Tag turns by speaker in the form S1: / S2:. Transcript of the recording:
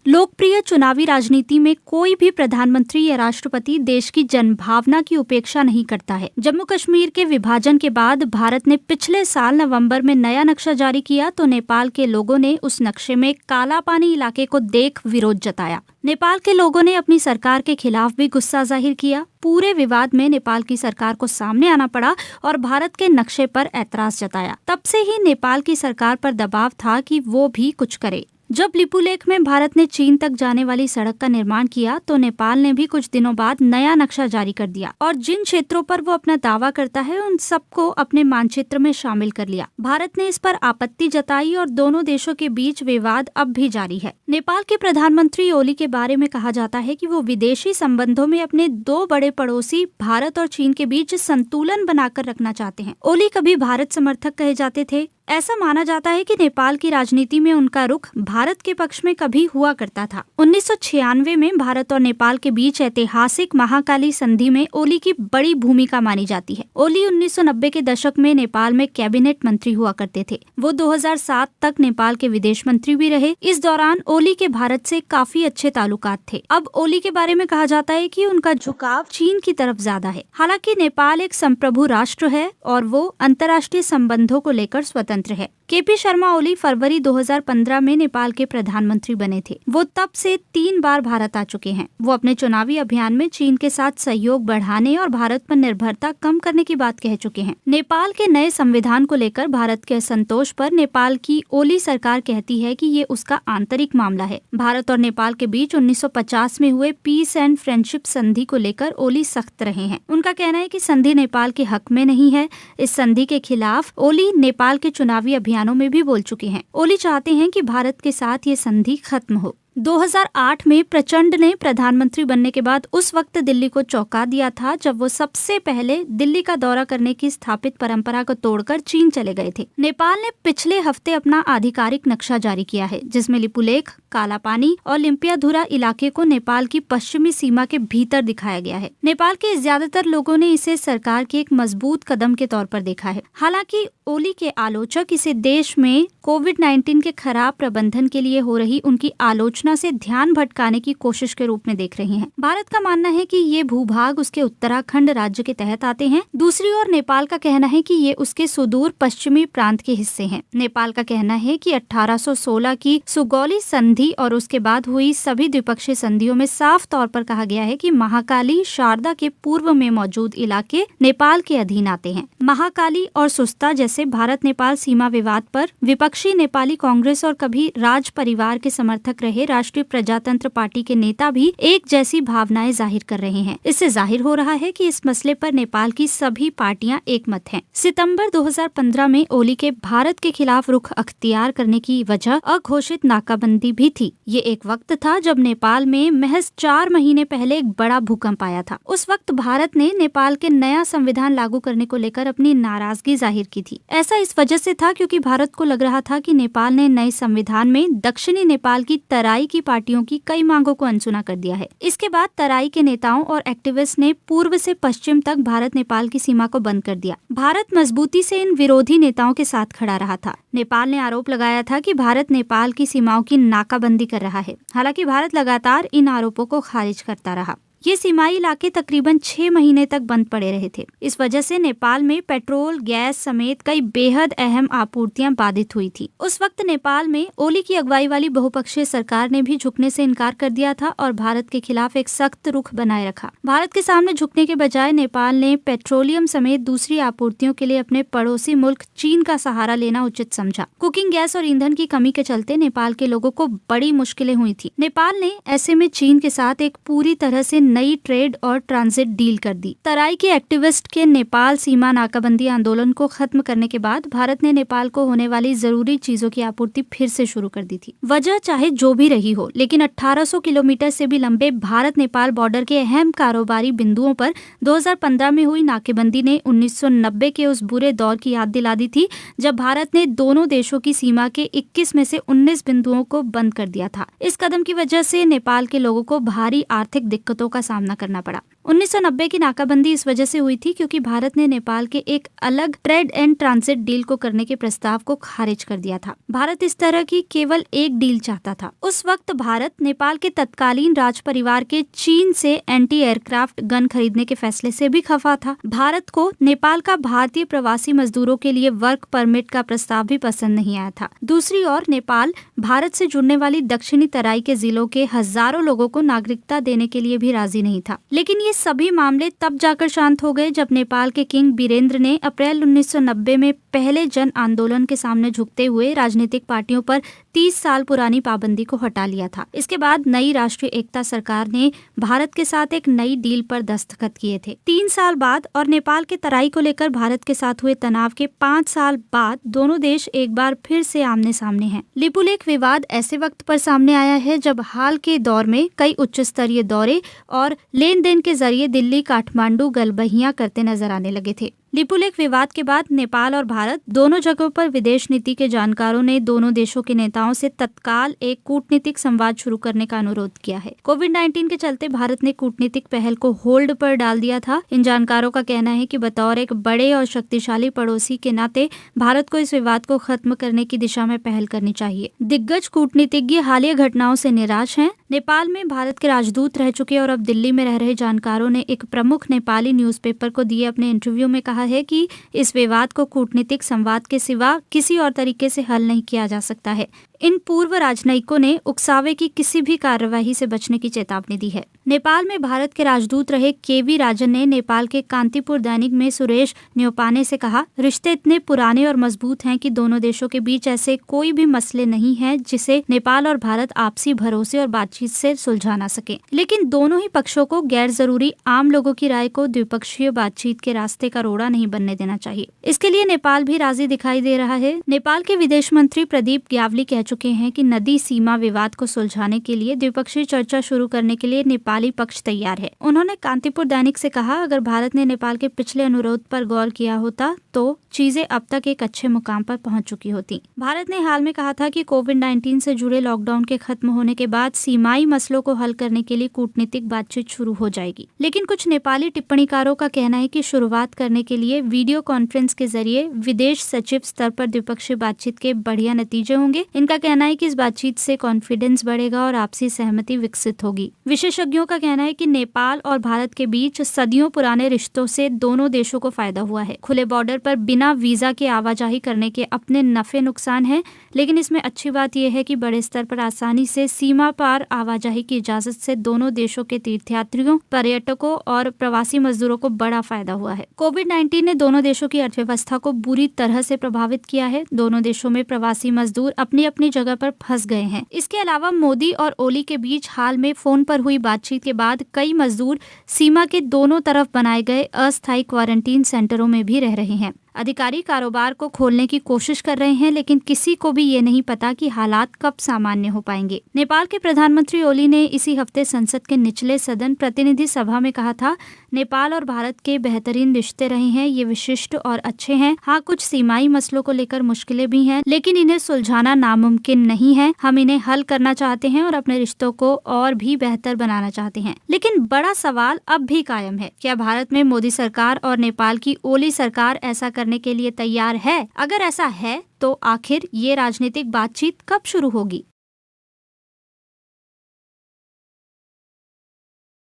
S1: लोकप्रिय चुनावी राजनीति में कोई भी प्रधानमंत्री या राष्ट्रपति देश की जनभावना की उपेक्षा नहीं करता है। जम्मू कश्मीर के विभाजन के बाद भारत ने पिछले साल नवंबर में नया नक्शा जारी किया तो नेपाल के लोगों ने उस नक्शे में काला पानी इलाके को देख विरोध जताया। नेपाल के लोगों ने अपनी सरकार के खिलाफ भी गुस्सा जाहिर किया। पूरे विवाद में नेपाल की सरकार को सामने आना पड़ा और भारत के नक्शे पर ऐतराज जताया। तब से ही नेपाल की सरकार पर दबाव था कि वो भी कुछ करे। जब लिपुलेख में भारत ने चीन तक जाने वाली सड़क का निर्माण किया तो नेपाल ने भी कुछ दिनों बाद नया नक्शा जारी कर दिया और जिन क्षेत्रों पर वो अपना दावा करता है उन सबको अपने मानचित्र में शामिल कर लिया। भारत ने इस पर आपत्ति जताई और दोनों देशों के बीच विवाद अब भी जारी है। नेपाल के प्रधानमंत्री ओली के बारे में कहा जाता है कि वो विदेशी संबंधों में अपने दो बड़े पड़ोसी भारत और चीन के बीच संतुलन बनाकर रखना चाहते हैं। ओली कभी भारत समर्थक कहे जाते थे। ऐसा माना जाता है कि नेपाल की राजनीति में उनका रुख भारत के पक्ष में कभी हुआ करता था। 1996 में भारत और नेपाल के बीच ऐतिहासिक महाकाली संधि में ओली की बड़ी भूमिका मानी जाती है। ओली 1990 के दशक में नेपाल में कैबिनेट मंत्री हुआ करते थे। वो 2007 तक नेपाल के विदेश मंत्री भी रहे। इस दौरान ओली के भारत से काफी अच्छे ताल्लुकात थे। अब ओली के बारे में कहा जाता है कि उनका झुकाव चीन की तरफ ज्यादा है। हालांकि नेपाल एक संप्रभु राष्ट्र है और वो अंतर्राष्ट्रीय संबंधों को लेकर स्वतंत्र है। केपी शर्मा ओली फरवरी 2015 में नेपाल के प्रधानमंत्री बने थे। वो तब से 3 बार भारत आ चुके हैं। वो अपने चुनावी अभियान में चीन के साथ सहयोग बढ़ाने और भारत पर निर्भरता कम करने की बात कह चुके हैं। नेपाल के नए संविधान को लेकर भारत के असंतोष पर नेपाल की ओली सरकार कहती है कि ये उसका आंतरिक मामला है। भारत और नेपाल के बीच 1950 में हुए पीस एंड फ्रेंडशिप संधि को लेकर ओली सख्त रहे हैं। उनका कहना है कि संधि नेपाल के हक में नहीं है। इस संधि के खिलाफ ओली नेपाल के चुनावी अभियानों में भी बोल चुके हैं। ओली चाहते हैं कि भारत के साथ ये संधि खत्म हो। 2008 में प्रचंड ने प्रधानमंत्री बनने के बाद उस वक्त दिल्ली को चौंका दिया था जब वो सबसे पहले दिल्ली का दौरा करने की स्थापित परंपरा को तोड़कर चीन चले गए थे। नेपाल ने पिछले हफ्ते अपना आधिकारिक नक्शा जारी किया है जिसमें लिपुलेख, काला पानी और लिम्पियाधुरा इलाके को नेपाल की पश्चिमी सीमा के भीतर दिखाया गया है। नेपाल के ज्यादातर लोगों ने इसे सरकार के एक मजबूत कदम के तौर पर देखा है। हालांकि ओली के आलोचक इसे देश में कोविड-19 के खराब प्रबंधन के लिए हो रही उनकी आलोचना से ध्यान भटकाने की कोशिश के रूप में देख रहे हैं। भारत का मानना है कि ये भूभाग उसके उत्तराखंड राज्य के तहत आते हैं। दूसरी ओर नेपाल का कहना है कि ये उसके सुदूर पश्चिमी प्रांत के हिस्से हैं। नेपाल का कहना है कि 1816 की सुगौली संधि और उसके बाद हुई सभी द्विपक्षीय संधियों में साफ तौर पर कहा गया है कि महाकाली शारदा के पूर्व में मौजूद इलाके नेपाल के अधीन आते हैं। महाकाली और सुस्ता जैसे भारत नेपाल सीमा विवाद पर विपक्षी नेपाली कांग्रेस और कभी राज परिवार के समर्थक रहे राष्ट्रीय प्रजातंत्र पार्टी के नेता भी एक जैसी भावनाएं जाहिर कर रहे हैं। इससे जाहिर हो रहा है कि इस मसले पर नेपाल की सभी पार्टियां एकमत हैं। सितंबर 2015 में ओली के भारत के खिलाफ रुख अख्तियार करने की वजह अघोषित नाकाबंदी भी थी। ये एक वक्त था जब नेपाल में महज 4 महीने पहले एक बड़ा भूकंप आया था। उस वक्त भारत ने नेपाल के नया संविधान लागू करने को लेकर अपनी नाराजगी जाहिर की थी। ऐसा इस वजह से था क्योंकि भारत को लग रहा था कि नेपाल ने नए संविधान में दक्षिणी नेपाल की तराई की पार्टियों की कई मांगों को अनसुना कर दिया है। इसके बाद तराई के नेताओं और एक्टिविस्ट ने पूर्व से पश्चिम तक भारत नेपाल की सीमा को बंद कर दिया। भारत मजबूती से इन विरोधी नेताओं के साथ खड़ा रहा था। नेपाल ने आरोप लगाया था कि भारत नेपाल की सीमाओं की नाकाबंदी कर रहा है। हालांकि भारत लगातार इन आरोपों को खारिज करता रहा। ये सीमाई इलाके तकरीबन 6 महीने तक बंद पड़े रहे थे। इस वजह से नेपाल में पेट्रोल, गैस समेत कई बेहद अहम आपूर्तियां बाधित हुई थी। उस वक्त नेपाल में ओली की अगुवाई वाली बहुपक्षीय सरकार ने भी झुकने से इनकार कर दिया था और भारत के खिलाफ एक सख्त रुख बनाए रखा। भारत के सामने झुकने के बजाय नेपाल ने पेट्रोलियम समेत दूसरी आपूर्तियों के लिए अपने पड़ोसी मुल्क चीन का सहारा लेना उचित समझा। कुकिंग गैस और ईंधन की कमी के चलते नेपाल के लोगों को बड़ी मुश्किलें हुई थी। नेपाल ने ऐसे में चीन के साथ एक पूरी तरह से नई ट्रेड और ट्रांजिट डील कर दी। तराई के एक्टिविस्ट के नेपाल सीमा नाकाबंदी आंदोलन को खत्म करने के बाद भारत ने नेपाल को होने वाली जरूरी चीजों की आपूर्ति फिर से शुरू कर दी थी। वजह चाहे जो भी रही हो, लेकिन 1800 किलोमीटर से भी लंबे भारत नेपाल बॉर्डर के अहम कारोबारी बिंदुओं पर 2015 में हुई नाकेबंदी ने 1990 के उस बुरे दौर की याद दिला दी थी जब भारत ने दोनों देशों की सीमा के 21 में से 19 बिंदुओं को बंद कर दिया था। इस कदम की वजह से नेपाल के लोगों को भारी आर्थिक दिक्कतों का सामना करना पड़ा। 1990 की नाकाबंदी इस वजह से हुई थी क्योंकि भारत ने नेपाल के एक अलग ट्रेड एंड ट्रांजिट डील को करने के प्रस्ताव को खारिज कर दिया था। भारत इस तरह की केवल एक डील चाहता था। उस वक्त भारत नेपाल के तत्कालीन राज परिवार के चीन से एंटी एयरक्राफ्ट गन खरीदने के फैसले से भी खफा था। भारत को नेपाल का भारतीय प्रवासी मजदूरों के लिए वर्क परमिट का प्रस्ताव भी पसंद नहीं आया था। दूसरी ओर नेपाल भारत से जुड़ने वाली दक्षिणी तराई के जिलों के हजारों लोगों को नागरिकता देने के लिए भी राजी नहीं था। लेकिन ये सभी मामले तब जाकर शांत हो गए जब नेपाल के किंग बीरेंद्र ने अप्रैल 1990 में पहले जन आंदोलन के सामने झुकते हुए राजनीतिक पार्टियों पर 30 साल पुरानी पाबंदी को हटा लिया था। इसके बाद नई राष्ट्रीय एकता सरकार ने भारत के साथ एक नई डील पर दस्तखत किए थे। 3 साल बाद और नेपाल के तराई को लेकर भारत के साथ हुए तनाव के 5 साल बाद दोनों देश एक बार फिर से आमने सामने हैं। लिपुलेख विवाद ऐसे वक्त पर सामने आया है जब हाल के दौर में कई उच्च स्तरीय दौरे और लेन देन के जरिए दिल्ली काठमांडू गलबहियां करते नजर आने लगे थे। लिपुलेख विवाद के बाद नेपाल और भारत दोनों जगहों पर विदेश नीति के जानकारों ने दोनों देशों के नेताओं से तत्काल एक कूटनीतिक संवाद शुरू करने का अनुरोध किया है। कोविड-19 के चलते भारत ने कूटनीतिक पहल को होल्ड पर डाल दिया था। इन जानकारों का कहना है कि बतौर एक बड़े और शक्तिशाली पड़ोसी के नाते भारत को इस विवाद को खत्म करने की दिशा में पहल करनी चाहिए। दिग्गज कूटनीतिज्ञ हालिया घटनाओं से निराश हैं। नेपाल में भारत के राजदूत रह चुके और अब दिल्ली में रह रहे जानकारों ने एक प्रमुख नेपाली न्यूज़पेपर को दिए अपने इंटरव्यू में कहा है कि इस विवाद को कूटनीतिक संवाद के सिवा किसी और तरीके से हल नहीं किया जा सकता है। इन पूर्व राजनयिकों ने उकसावे की किसी भी कार्यवाही से बचने की चेतावनी दी है। नेपाल में भारत के राजदूत रहे केवी राजन ने नेपाल के कांतिपुर दैनिक में सुरेश न्योपाने से कहा, रिश्ते इतने पुराने और मजबूत हैं कि दोनों देशों के बीच ऐसे कोई भी मसले नहीं है जिसे नेपाल और भारत आपसी भरोसे और बातचीत से सुलझा ना सके। लेकिन दोनों ही पक्षों को गैर जरूरी आम लोगों की राय को द्विपक्षीय बातचीत के रास्ते का रोड़ा नहीं बनने देना चाहिए। इसके लिए नेपाल भी राजी दिखाई दे रहा है। नेपाल के विदेश मंत्री प्रदीप ग्यावली कह चुके हैं कि नदी सीमा विवाद को सुलझाने के लिए द्विपक्षीय चर्चा शुरू करने के लिए नेपाली पक्ष तैयार है। उन्होंने कांतिपुर दैनिक से कहा, अगर भारत ने नेपाल के पिछले अनुरोध पर गौर किया होता तो चीजें अब तक एक अच्छे मुकाम पर पहुंच चुकी होती। भारत ने हाल में कहा था कि कोविड-19 से जुड़े लॉकडाउन के खत्म होने के बाद सीमाई मसलों को हल करने के लिए कूटनीतिक बातचीत शुरू हो जाएगी। लेकिन कुछ नेपाली टिप्पणीकारों का कहना है कि शुरुआत करने के लिए वीडियो कॉन्फ्रेंस के जरिए विदेश सचिव स्तर पर द्विपक्षीय बातचीत के बढ़िया नतीजे होंगे। इनका कहना है कि इस बातचीत से कॉन्फिडेंस बढ़ेगा और आपसी सहमति विकसित होगी। विशेषज्ञों का कहना है कि नेपाल और भारत के बीच सदियों पुराने रिश्तों से दोनों देशों को फायदा हुआ है। खुले बॉर्डर पर बिना वीजा के आवाजाही करने के अपने नफे नुकसान हैं, लेकिन इसमें अच्छी बात यह है कि बड़े स्तर पर आसानी से सीमा पार आवाजाही की इजाजत से दोनों देशों के तीर्थयात्रियों, पर्यटकों और प्रवासी मजदूरों को बड़ा फायदा हुआ है। कोविड-19 ने दोनों देशों की अर्थव्यवस्था को बुरी तरह से प्रभावित किया है। दोनों देशों में प्रवासी मजदूर अपनी अपनी जगह पर फंस गए हैं। इसके अलावा मोदी और ओली के बीच हाल में फोन पर हुई बातचीत के बाद कई मजदूर सीमा के दोनों तरफ बनाए गए अस्थायी क्वारंटीन सेंटरों में भी रह रहे हैं। अधिकारी कारोबार को खोलने की कोशिश कर रहे हैं, लेकिन किसी को भी ये नहीं पता कि हालात कब सामान्य हो पाएंगे। नेपाल के प्रधानमंत्री ओली ने इसी हफ्ते संसद के निचले सदन प्रतिनिधि सभा में कहा था, नेपाल और भारत के बेहतरीन रिश्ते रहे हैं, ये विशिष्ट और अच्छे हैं। हाँ, कुछ सीमाई मसलों को लेकर मुश्किलें भी हैं, लेकिन इन्हें सुलझाना नामुमकिन नहीं है। हम इन्हें हल करना चाहते हैं और अपने रिश्तों को और भी बेहतर बनाना चाहते हैं। लेकिन बड़ा सवाल अब भी कायम है, क्या भारत में मोदी सरकार और नेपाल की ओली सरकार ऐसा करने के लिए तैयार है? अगर ऐसा है तो आखिर ये राजनीतिक बातचीत कब शुरू होगी?